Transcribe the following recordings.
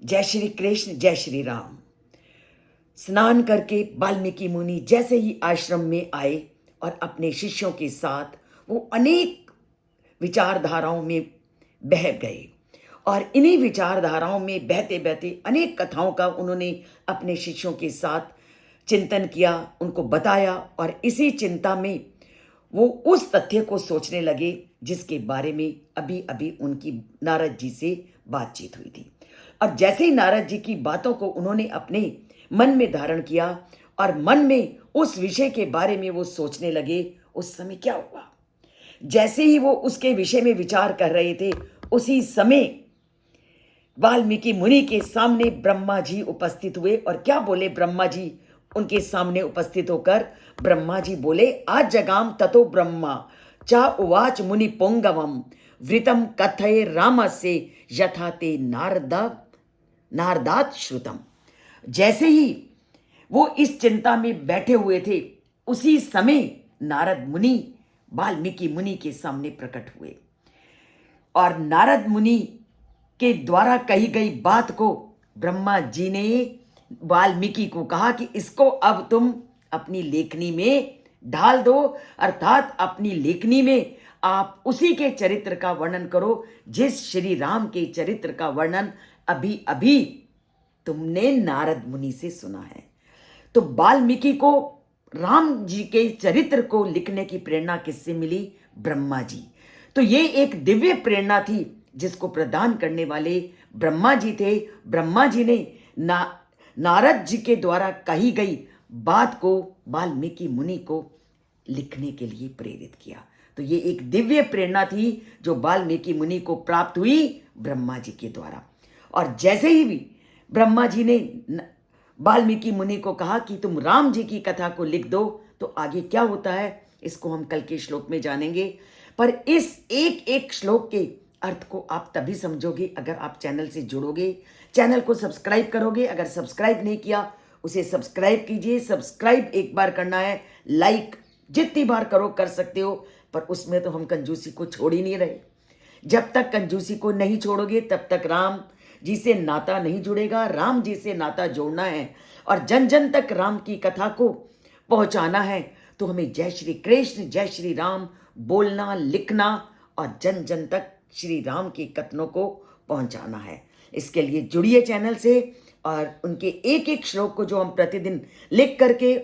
जय श्री कृष्ण, जय श्री राम। स्नान करके वाल्मीकि मुनि जैसे ही आश्रम में आए और अपने शिष्यों के साथ वो अनेक विचारधाराओं में बह गए और इन्हीं विचारधाराओं में बहते बहते अनेक कथाओं का उन्होंने अपने शिष्यों के साथ चिंतन किया, उनको बताया और इसी चिंता में वो उस तथ्य को सोचने लगे जिसके बारे में अभी अभी उनकी नारद जी से बातचीत हुई थी। और जैसे ही नारद जी की बातों को उन्होंने अपने मन में धारण किया और मन में उस विषय के बारे में वो सोचने लगे, उस समय क्या हुआ, जैसे ही वो उसके विषय में विचार कर रहे थे उसी समय वाल्मीकि मुनि के सामने ब्रह्मा जी उपस्थित हुए। और क्या बोले ब्रह्मा जी उनके सामने उपस्थित होकर? ब्रह्मा जी बोले, आज जगाम ततो ब्रह्मा चा उवाच मुनि पुंगवम वृतम कथये रामस्य यथा ते नारदात श्रुतम। जैसे ही वो इस चिंता में बैठे हुए थे उसी समय नारद मुनि वाल्मीकि मुनि के सामने प्रकट हुए और नारद मुनि के द्वारा कही गई बात को ब्रह्मा जी ने वाल्मीकि को कहा कि इसको अब तुम अपनी लेखनी में ढाल दो, अर्थात अपनी लेखनी में आप उसी के चरित्र का वर्णन करो जिस श्री राम के चरित्र का वर्णन अभी अभी तुमने नारद मुनि से सुना है। तो वाल्मीकि को राम जी के चरित्र को लिखने की प्रेरणा किससे मिली? ब्रह्मा जी। तो ये एक दिव्य प्रेरणा थी जिसको प्रदान करने वाले ब्रह्मा जी थे। ब्रह्मा जी ने नारद जी के द्वारा कही गई बात को वाल्मीकि मुनि को लिखने के लिए प्रेरित किया। तो ये एक दिव्य प्रेरणा थी जो वाल्मीकि मुनि को प्राप्त हुई ब्रह्मा जी के द्वारा। और जैसे ही भी ब्रह्मा जी ने वाल्मीकि मुनि को कहा कि तुम राम जी की कथा को लिख दो, तो आगे क्या होता है इसको हम कल के श्लोक में जानेंगे। पर इस एक एक श्लोक के अर्थ को आप तभी समझोगे अगर आप चैनल से जुड़ोगे, चैनल को सब्सक्राइब करोगे। अगर सब्सक्राइब नहीं किया उसे सब्सक्राइब कीजिए। सब्सक्राइब एक बार करना है, लाइक जितनी बार करो कर सकते हो, पर उसमें तो हम कंजूसी को छोड़ ही नहीं रहे। जब तक कंजूसी को नहीं छोड़ोगे तब तक राम जी से नाता नहीं जुड़ेगा। राम जी से नाता जोड़ना है और जन जन तक राम की कथा को पहुंचाना है तो हमें जय श्री कृष्ण, जय श्री राम बोलना, लिखना और जन जन तक श्री राम के कथनों को पहुंचाना है। इसके लिए जुड़िए चैनल से और उनके एक एक श्लोक को जो हम प्रतिदिन लिख करके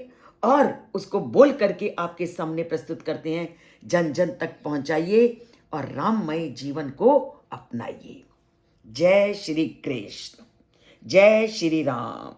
और उसको बोल करके आपके सामने प्रस्तुत करते हैं, जन जन तक पहुंचाइए और राममय जीवन को अपनाइए। जय श्री कृष्ण, जय श्री राम।